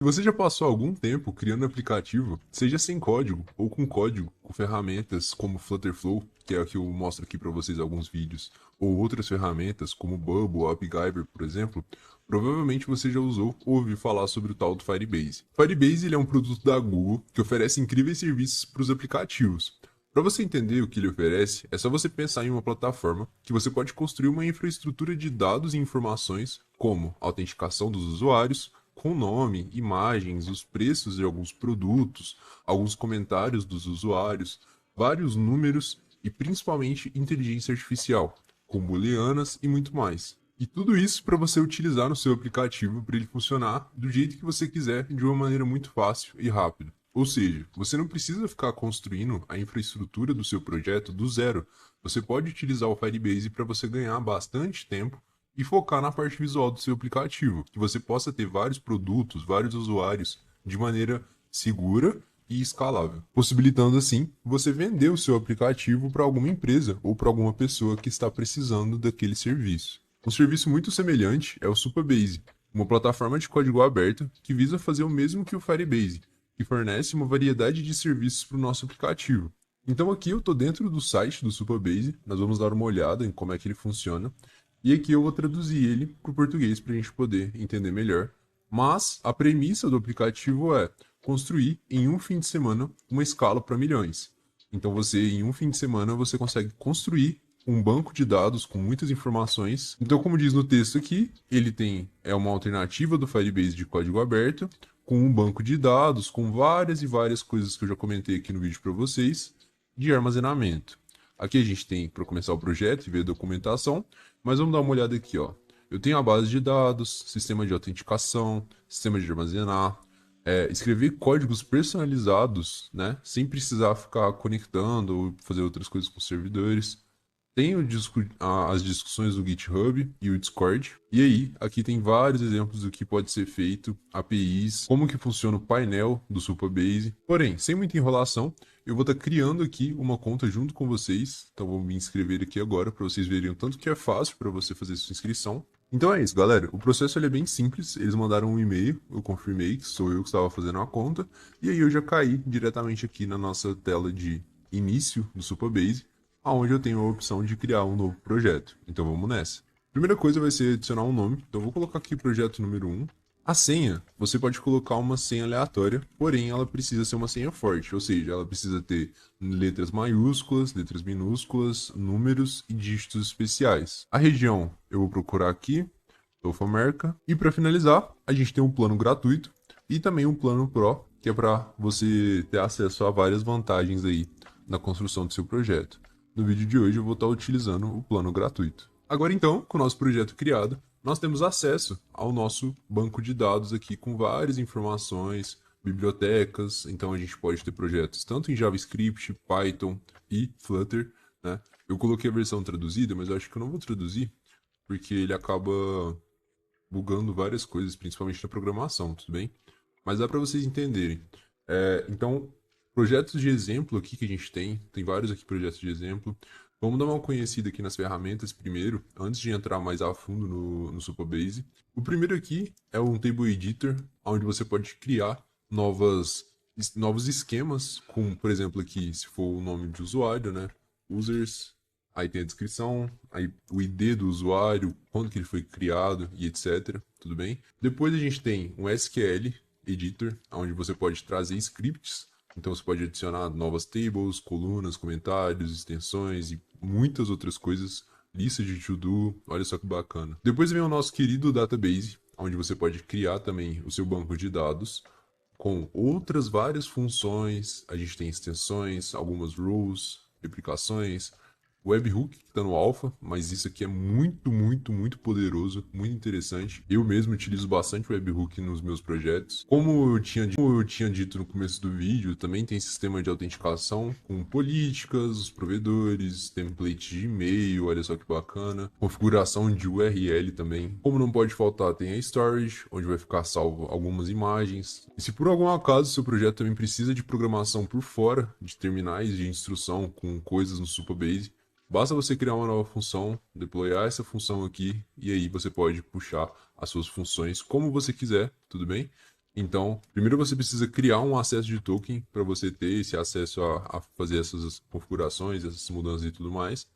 Se você já passou algum tempo criando aplicativo, seja sem código ou com código, com ferramentas como Flutterflow, que é a que eu mostro aqui para vocês alguns vídeos, ou outras ferramentas como Bubble ou AppGyver, por exemplo, provavelmente você já usou ou ouviu falar sobre o tal do Firebase. Firebase ele é um produto da Google que oferece incríveis serviços para os aplicativos. Para você entender o que ele oferece, é só você pensar em uma plataforma que você pode construir uma infraestrutura de dados e informações, como autenticação dos usuários, com nome, imagens, os preços de alguns produtos, alguns comentários dos usuários, vários números e principalmente inteligência artificial, com booleanas e muito mais. E tudo isso para você utilizar no seu aplicativo para ele funcionar do jeito que você quiser, de uma maneira muito fácil e rápida. Ou seja, você não precisa ficar construindo a infraestrutura do seu projeto do zero. Você pode utilizar o Firebase para você ganhar bastante tempo e focar na parte visual do seu aplicativo, que você possa ter vários produtos, vários usuários de maneira segura e escalável, possibilitando assim você vender o seu aplicativo para alguma empresa ou para alguma pessoa que está precisando daquele serviço. Um serviço muito semelhante é o Supabase, uma plataforma de código aberto que visa fazer o mesmo que o Firebase, que fornece uma variedade de serviços para o nosso aplicativo. Então aqui eu estou dentro do site do Supabase, nós vamos dar uma olhada em como é que ele funciona, e aqui eu vou traduzir ele para o português para a gente poder entender melhor. Mas a premissa do aplicativo é construir em um fim de semana uma escala para milhões. Então você em um fim de semana você consegue construir um banco de dados com muitas informações. Então, como diz no texto aqui, ele tem uma alternativa do Firebase de código aberto, com um banco de dados, com várias e várias coisas que eu já comentei aqui no vídeo para vocês, de armazenamento. Aqui a gente tem para começar o projeto e ver a documentação, mas vamos dar uma olhada aqui, ó. Eu tenho a base de dados, sistema de autenticação, sistema de armazenar, escrever códigos personalizados, né, sem precisar ficar conectando ou fazer outras coisas com servidores. Tenho as discussões do GitHub e o Discord. E aí, aqui tem vários exemplos do que pode ser feito, APIs, como que funciona o painel do Supabase. Porém, sem muita enrolação, eu vou estar criando aqui uma conta junto com vocês. Então vou me inscrever aqui agora para vocês verem o tanto que é fácil para você fazer sua inscrição. Então é isso, galera. O processo ele é bem simples. Eles mandaram um e-mail, eu confirmei que sou eu que estava fazendo a conta. E aí eu já caí diretamente aqui na nossa tela de início do Supabase, aonde eu tenho a opção de criar um novo projeto. Então vamos nessa. Primeira coisa vai ser adicionar um nome. Então eu vou colocar aqui projeto número 1. A senha, você pode colocar uma senha aleatória, porém ela precisa ser uma senha forte, ou seja, ela precisa ter letras maiúsculas, letras minúsculas, números e dígitos especiais. A região, eu vou procurar aqui, South America. E para finalizar, a gente tem um plano gratuito e também um plano Pro, que é para você ter acesso a várias vantagens aí na construção do seu projeto. No vídeo de hoje eu vou estar utilizando o plano gratuito. Agora então, com o nosso projeto criado, nós temos acesso ao nosso banco de dados aqui com várias informações, bibliotecas, então a gente pode ter projetos tanto em JavaScript, Python e Flutter, né? Eu coloquei a versão traduzida, mas eu acho que eu não vou traduzir, porque ele acaba bugando várias coisas, principalmente na programação, tudo bem? Mas dá para vocês entenderem. Então, projetos de exemplo aqui que a gente tem vários aqui projetos de exemplo. Vamos dar uma conhecida aqui nas ferramentas primeiro, antes de entrar mais a fundo no Supabase. O primeiro aqui é um Table Editor, onde você pode criar novos esquemas, com, por exemplo, aqui, se for o nome de usuário, né? Users, aí tem a descrição, aí o ID do usuário, quando que ele foi criado e etc. Tudo bem? Depois a gente tem um SQL Editor, onde você pode trazer scripts. Então você pode adicionar novas tables, colunas, comentários, extensões e muitas outras coisas. Lista de to-do, olha só que bacana. Depois vem o nosso querido database, onde você pode criar também o seu banco de dados com outras várias funções. A gente tem extensões, algumas rules, replicações, webhook que está no alpha, mas isso aqui é muito, muito, muito poderoso, muito interessante. Eu mesmo utilizo bastante webhook nos meus projetos. Como eu tinha dito no começo do vídeo, também tem sistema de autenticação com políticas, os provedores, template de e-mail, olha só que bacana. Configuração de URL também. Como não pode faltar, tem a storage, onde vai ficar salvo algumas imagens. E se por algum acaso seu projeto também precisa de programação por fora de terminais de instrução com coisas no Supabase, basta você criar uma nova função, deployar essa função aqui, e aí você pode puxar as suas funções como você quiser, tudo bem? Então, primeiro você precisa criar um acesso de token para você ter esse acesso a fazer essas configurações, essas mudanças e tudo mais.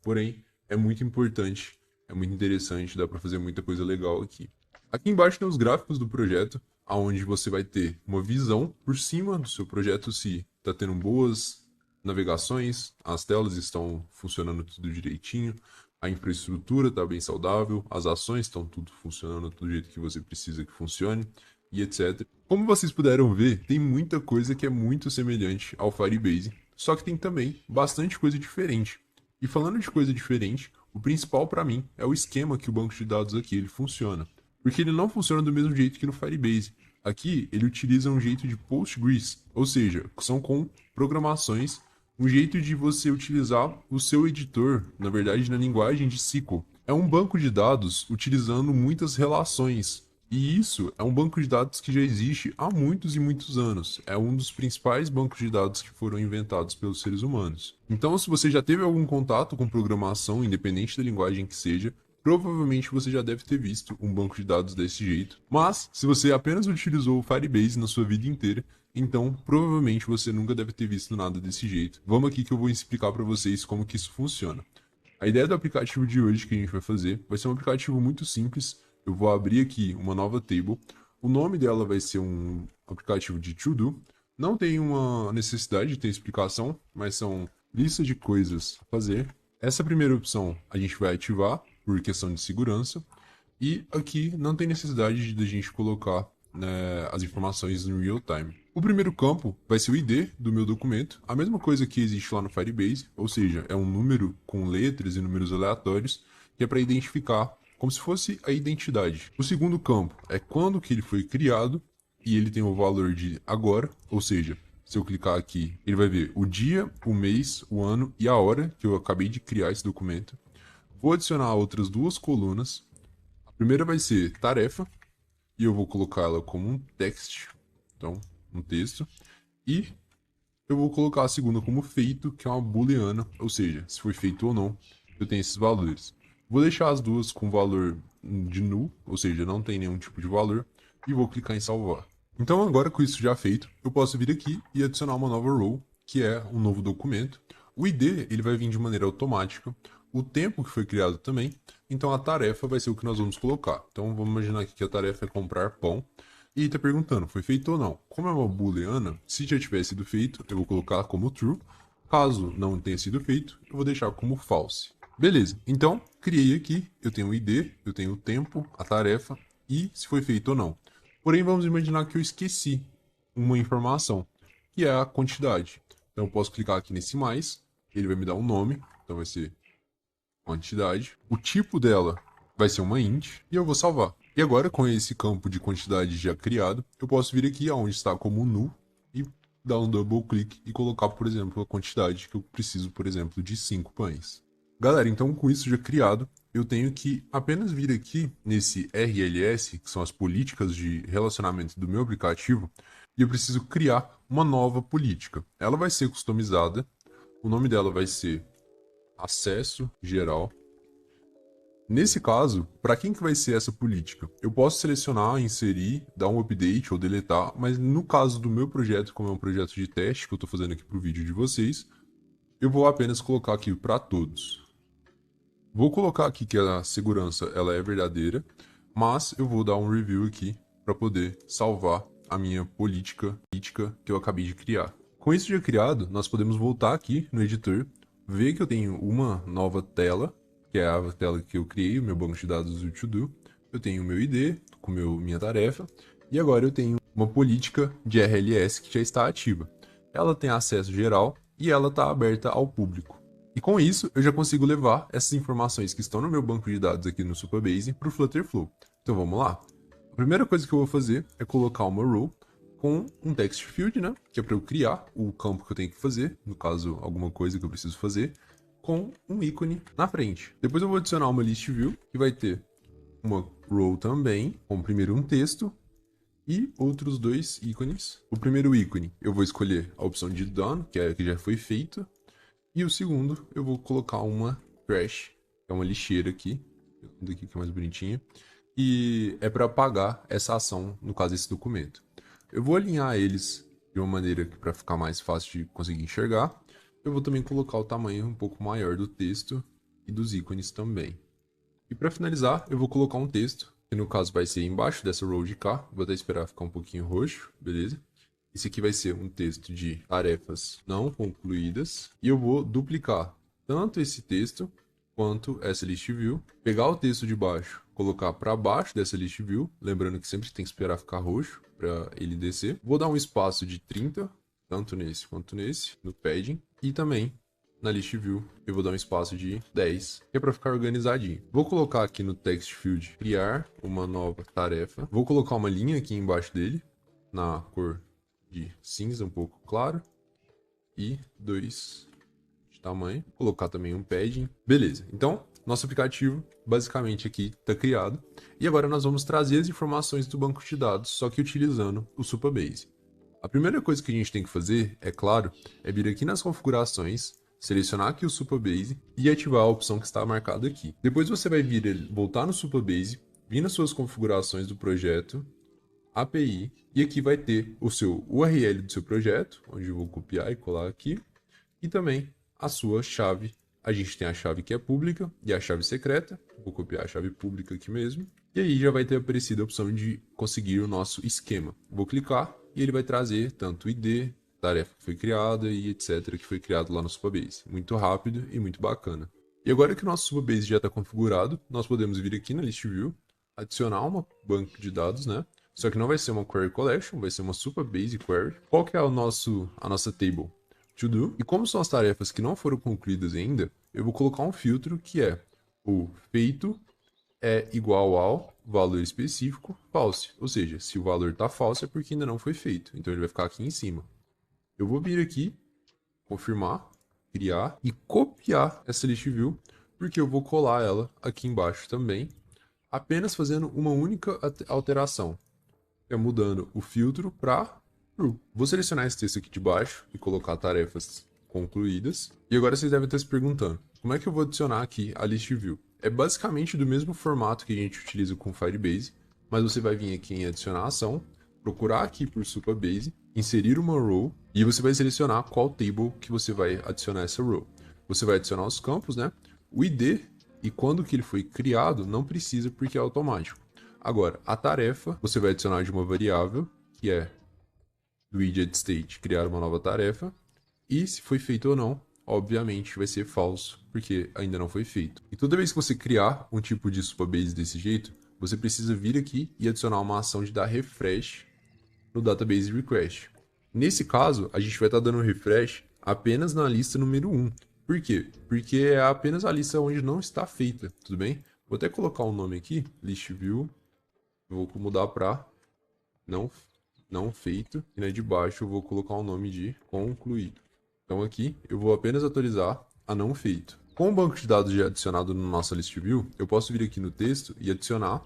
Porém, é muito importante, é muito interessante, dá para fazer muita coisa legal aqui. Aqui embaixo tem os gráficos do projeto, aonde você vai ter uma visão por cima do seu projeto, se está tendo boas navegações, as telas estão funcionando tudo direitinho, a infraestrutura está bem saudável, as ações estão tudo funcionando do jeito que você precisa que funcione, e etc. Como vocês puderam ver, tem muita coisa que é muito semelhante ao Firebase, só que tem também bastante coisa diferente. E falando de coisa diferente, o principal para mim é o esquema que o banco de dados aqui ele funciona. Porque ele não funciona do mesmo jeito que no Firebase. Aqui ele utiliza um jeito de Postgres, ou seja, são com programações, um jeito de você utilizar o seu editor, na verdade na linguagem de SQL. É um banco de dados utilizando muitas relações. E isso é um banco de dados que já existe há muitos e muitos anos. É um dos principais bancos de dados que foram inventados pelos seres humanos. Então, se você já teve algum contato com programação, independente da linguagem que seja, provavelmente você já deve ter visto um banco de dados desse jeito. Mas, se você apenas utilizou o Firebase na sua vida inteira, então provavelmente você nunca deve ter visto nada desse jeito. Vamos aqui que eu vou explicar para vocês como que isso funciona. A ideia do aplicativo de hoje que a gente vai ser um aplicativo muito simples. Eu vou abrir aqui uma nova table. O nome dela vai ser um aplicativo de to-do. Não tem uma necessidade de ter explicação, mas são listas de coisas a fazer. Essa primeira opção a gente vai ativar por questão de segurança. E aqui não tem necessidade de a gente colocar, né, as informações no real time. O primeiro campo vai ser o ID do meu documento, a mesma coisa que existe lá no Firebase, ou seja, é um número com letras e números aleatórios, que é para identificar como se fosse a identidade. O segundo campo é quando que ele foi criado, e ele tem o valor de agora, ou seja, se eu clicar aqui, ele vai ver o dia, o mês, o ano e a hora que eu acabei de criar esse documento. Vou adicionar outras duas colunas. A primeira vai ser tarefa, e eu vou colocar ela como um text, então um texto, e eu vou colocar a segunda como feito, que é uma booleana, ou seja, se foi feito ou não, eu tenho esses valores. Vou deixar as duas com valor de null, ou seja, não tem nenhum tipo de valor, e vou clicar em salvar. Então agora com isso já feito, eu posso vir aqui e adicionar uma nova row, que é um novo documento. O ID ele vai vir de maneira automática, o tempo que foi criado também, então a tarefa vai ser o que nós vamos colocar. Então vamos imaginar aqui que a tarefa é comprar pão, e está perguntando, foi feito ou não? Como é uma booleana, se já tivesse sido feito, eu vou colocar como true. Caso não tenha sido feito, eu vou deixar como false. Beleza, então criei aqui, eu tenho o ID, eu tenho o tempo, a tarefa e se foi feito ou não. Porém, vamos imaginar que eu esqueci uma informação, que é a quantidade. Então eu posso clicar aqui nesse mais, ele vai me dar um nome, então vai ser quantidade. O tipo dela vai ser uma int e eu vou salvar. E agora, com esse campo de quantidade já criado, eu posso vir aqui aonde está como null e dar um double click e colocar, por exemplo, a quantidade que eu preciso, por exemplo, de 5 pães. Galera, então com isso já criado, eu tenho que apenas vir aqui nesse RLS, que são as políticas de relacionamento do meu aplicativo, e eu preciso criar uma nova política. Ela vai ser customizada, o nome dela vai ser acesso geral. Nesse caso, para quem que vai ser essa política? Eu posso selecionar, inserir, dar um update ou deletar, mas no caso do meu projeto, como é um projeto de teste que eu estou fazendo aqui para o vídeo de vocês, eu vou apenas colocar aqui para todos. Vou colocar aqui que a segurança ela é verdadeira, mas eu vou dar um review aqui para poder salvar a minha política que eu acabei de criar. Com isso já criado, nós podemos voltar aqui no editor, ver que eu tenho uma nova tela, que é a tela que eu criei, o meu banco de dados do To-Do. Eu tenho o meu ID com minha tarefa, e agora eu tenho uma política de RLS que já está ativa. Ela tem acesso geral e ela está aberta ao público. E com isso, eu já consigo levar essas informações que estão no meu banco de dados aqui no Supabase para o Flutterflow. Então vamos lá. A primeira coisa que eu vou fazer é colocar uma row com um text field, né? Que é para eu criar o campo que eu tenho que fazer, no caso, alguma coisa que eu preciso fazer, com um ícone na frente. Depois eu vou adicionar uma list view, que vai ter uma row também, com primeiro um texto e outros dois ícones. O primeiro ícone eu vou escolher a opção de done, que é que já foi feito, e o segundo eu vou colocar uma trash, que é uma lixeira aqui, que é mais bonitinha, e é para apagar essa ação, no caso esse documento. Eu vou alinhar eles de uma maneira que para ficar mais fácil de conseguir enxergar. Eu vou também colocar o tamanho um pouco maior do texto e dos ícones também. E para finalizar, eu vou colocar um texto, que no caso vai ser embaixo dessa row de cá. Vou até esperar ficar um pouquinho roxo, beleza? Esse aqui vai ser um texto de tarefas não concluídas. E eu vou duplicar tanto esse texto quanto essa list view. Pegar o texto de baixo, colocar para baixo dessa list view. Lembrando que sempre tem que esperar ficar roxo para ele descer. Vou dar um espaço de 30, tanto nesse quanto nesse, no padding. E também na list view eu vou dar um espaço de 10, que é para ficar organizadinho. Vou colocar aqui no text field criar uma nova tarefa. Vou colocar uma linha aqui embaixo dele, na cor de cinza um pouco claro, e 2 de tamanho. Vou colocar também um padding. Beleza, então nosso aplicativo basicamente aqui está criado. E agora nós vamos trazer as informações do banco de dados, só que utilizando o Supabase. A primeira coisa que a gente tem que fazer, é claro, é vir aqui nas configurações, selecionar aqui o Supabase e ativar a opção que está marcada aqui. Depois você vai voltar no Supabase, vir nas suas configurações do projeto, API, e aqui vai ter o seu URL do seu projeto, onde eu vou copiar e colar aqui, e também a sua chave. A gente tem a chave que é pública e a chave secreta. Vou copiar a chave pública aqui mesmo. E aí já vai ter aparecido a opção de conseguir o nosso esquema. Vou clicar e ele vai trazer tanto o ID, tarefa que foi criada e etc. que foi criado lá no Supabase. Muito rápido e muito bacana. E agora que o nosso Supabase já está configurado, nós podemos vir aqui na List View, adicionar uma banco de dados, né? Só que não vai ser uma Query Collection, vai ser uma Supabase Query. Qual que é a nossa table? To do. E como são as tarefas que não foram concluídas ainda, eu vou colocar um filtro que é o feito é igual ao valor específico false. Ou seja, se o valor está falso é porque ainda não foi feito. Então ele vai ficar aqui em cima. Eu vou vir aqui, confirmar, criar e copiar essa list view, porque eu vou colar ela aqui embaixo também, apenas fazendo uma única alteração. É mudando o filtro para true. Vou selecionar esse texto aqui de baixo e colocar tarefas concluídas. E agora vocês devem estar se perguntando, como é que eu vou adicionar aqui a list view? É basicamente do mesmo formato que a gente utiliza com o Firebase, mas você vai vir aqui em adicionar ação, procurar aqui por Supabase, inserir uma row e você vai selecionar qual table que você vai adicionar essa row. Você vai adicionar os campos, né? O ID e quando que ele foi criado não precisa porque é automático. Agora, a tarefa você vai adicionar de uma variável, que é do widget state, criar uma nova tarefa. E se foi feito ou não, obviamente vai ser falso, porque ainda não foi feito. E toda vez que você criar um tipo de Supabase desse jeito, você precisa vir aqui e adicionar uma ação de dar refresh no database request. Nesse caso, a gente vai estar dando refresh apenas na lista número 1. Por quê? Porque é apenas a lista onde não está feita, tudo bem? Vou até colocar um nome aqui, list view. Vou mudar para não feito. E na de baixo eu vou colocar o nome de concluído. Então aqui eu vou apenas atualizar a não feito. Com o banco de dados já adicionado no nossa list view, eu posso vir aqui no texto e adicionar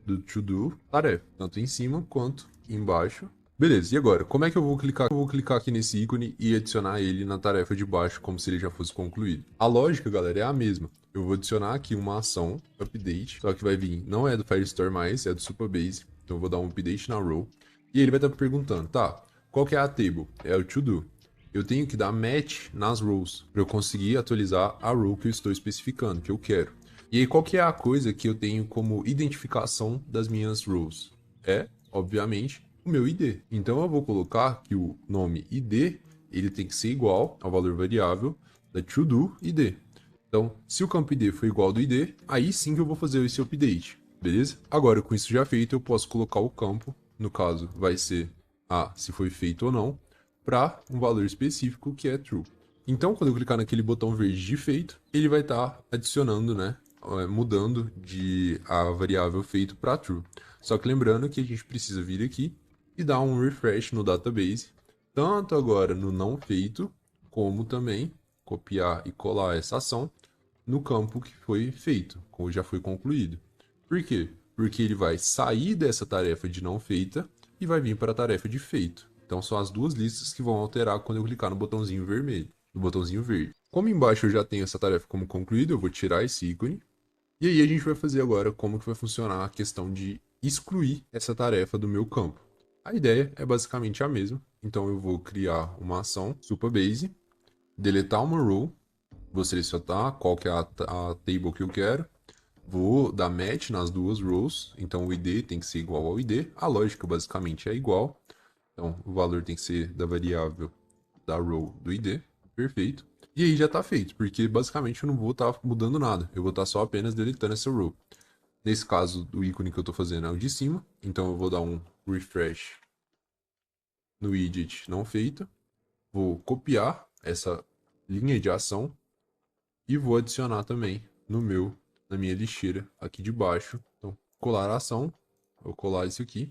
do to do tarefa, tanto em cima quanto embaixo. Beleza, e agora, como é que eu vou clicar? Eu vou clicar aqui nesse ícone e adicionar ele na tarefa de baixo, como se ele já fosse concluído. A lógica, galera, é a mesma. Eu vou adicionar aqui uma ação, update, só que vai vir, não é do Firestore mais, é do Supabase. Então eu vou dar um update na row. E ele vai estar me perguntando, tá, qual que é a table? É o to do. Eu tenho que dar match nas rows, para eu conseguir atualizar a row que eu estou especificando, que eu quero. E aí, qual que é a coisa que eu tenho como identificação das minhas rows? É, obviamente, o meu ID. Então eu vou colocar que o nome ID, ele tem que ser igual ao valor variável da to-do ID. Então, se o campo ID for igual ao do ID, aí sim que eu vou fazer esse update, beleza? Agora, com isso já feito, eu posso colocar o campo, no caso, vai ser se foi feito ou não, para um valor específico que é true. Então, quando eu clicar naquele botão verde de feito, ele vai estar adicionando, né, mudando a variável feito para true. Só que lembrando que a gente precisa vir aqui e dar um refresh no database, tanto agora no não feito, como também copiar e colar essa ação no campo que foi feito, como já foi concluído. Por quê? Porque ele vai sair dessa tarefa de não feita e vai vir para a tarefa de feito. Então são as duas listas que vão alterar quando eu clicar no botãozinho vermelho, no botãozinho verde. Como embaixo eu já tenho essa tarefa como concluída, eu vou tirar esse ícone E aí a gente vai fazer agora como que vai funcionar a questão de excluir essa tarefa do meu campo. A ideia é basicamente a mesma, então eu vou criar uma ação Supabase, deletar uma row, vou selecionar qual que é a table que eu quero, vou dar match nas duas rows, então o ID tem que ser igual ao ID, a lógica basicamente é igual, então o valor tem que ser da variável da row do ID, perfeito. E aí já está feito, porque basicamente eu não vou estar mudando nada, eu vou estar só apenas deletando essa row. Nesse caso, o ícone que eu estou fazendo é o de cima, então eu vou dar um refresh no widget não feito, vou copiar essa linha de ação e vou adicionar também na minha lixeira aqui de baixo. Então, colar a ação, vou colar isso aqui,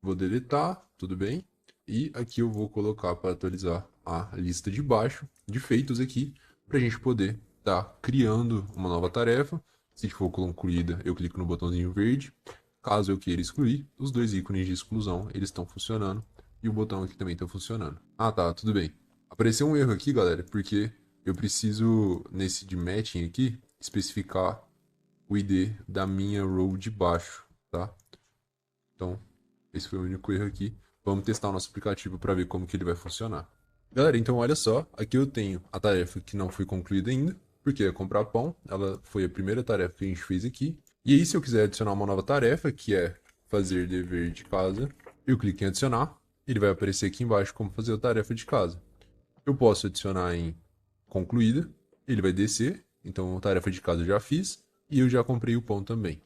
vou deletar, tudo bem? E aqui eu vou colocar para atualizar a lista de baixo de feitos aqui, para a gente poder estar criando uma nova tarefa. Se for concluída, eu clico no botãozinho verde. Caso eu queira excluir, os dois ícones de exclusão, eles estão funcionando. E o botão aqui também está funcionando. Ah, tá, tudo bem. Apareceu um erro aqui, galera, porque eu preciso, nesse de matching aqui, especificar o ID da minha row de baixo, tá? Então, esse foi o único erro aqui. Vamos testar o nosso aplicativo para ver como que ele vai funcionar. Galera, então olha só, aqui eu tenho a tarefa que não foi concluída ainda, porque é comprar pão, ela foi a primeira tarefa que a gente fez aqui. E aí, se eu quiser adicionar uma nova tarefa, que é fazer dever de casa, eu clico em adicionar, ele vai aparecer aqui embaixo como fazer a tarefa de casa. Eu posso adicionar em concluída, ele vai descer, então a tarefa de casa eu já fiz, e eu já comprei o pão também.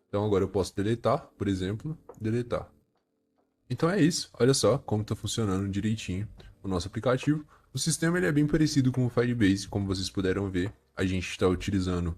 Então agora eu posso deletar, por exemplo, deletar. Então é isso, olha só como está funcionando direitinho o nosso aplicativo. O sistema ele é bem parecido com o Firebase, como vocês puderam ver. A gente está utilizando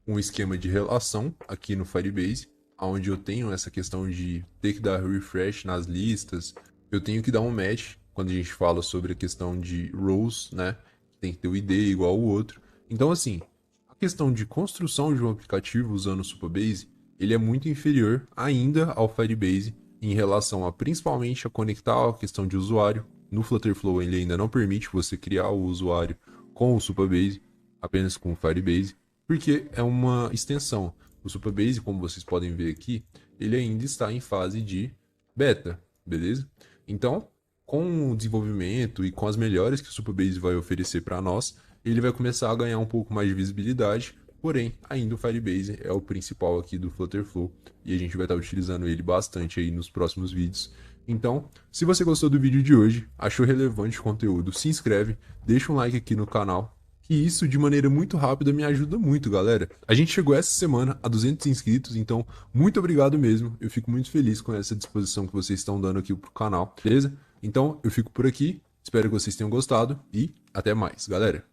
um esquema de relação aqui no Firebase, onde eu tenho essa questão de ter que dar refresh nas listas, eu tenho que dar um match quando a gente fala sobre a questão de rows, né? Tem que ter o ID igual ao outro. Então assim, a questão de construção de um aplicativo usando o Supabase, ele é muito inferior ainda ao Firebase em relação a principalmente a conectar a questão de usuário. No Flutterflow ele ainda não permite você criar o usuário com o Supabase, apenas com o Firebase, porque é uma extensão. O Supabase, como vocês podem ver aqui, ele ainda está em fase de beta, beleza? Então, com o desenvolvimento e com as melhores que o Supabase vai oferecer para nós, ele vai começar a ganhar um pouco mais de visibilidade. Porém, ainda o Firebase é o principal aqui do Flutterflow e a gente vai estar utilizando ele bastante aí nos próximos vídeos. Então, se você gostou do vídeo de hoje, achou relevante o conteúdo, se inscreve, deixa um like aqui no canal, que isso de maneira muito rápida me ajuda muito, galera. A gente chegou essa semana a 200 inscritos, então muito obrigado mesmo. Eu fico muito feliz com essa disposição que vocês estão dando aqui pro canal, beleza? Então, eu fico por aqui, espero que vocês tenham gostado e até mais, galera.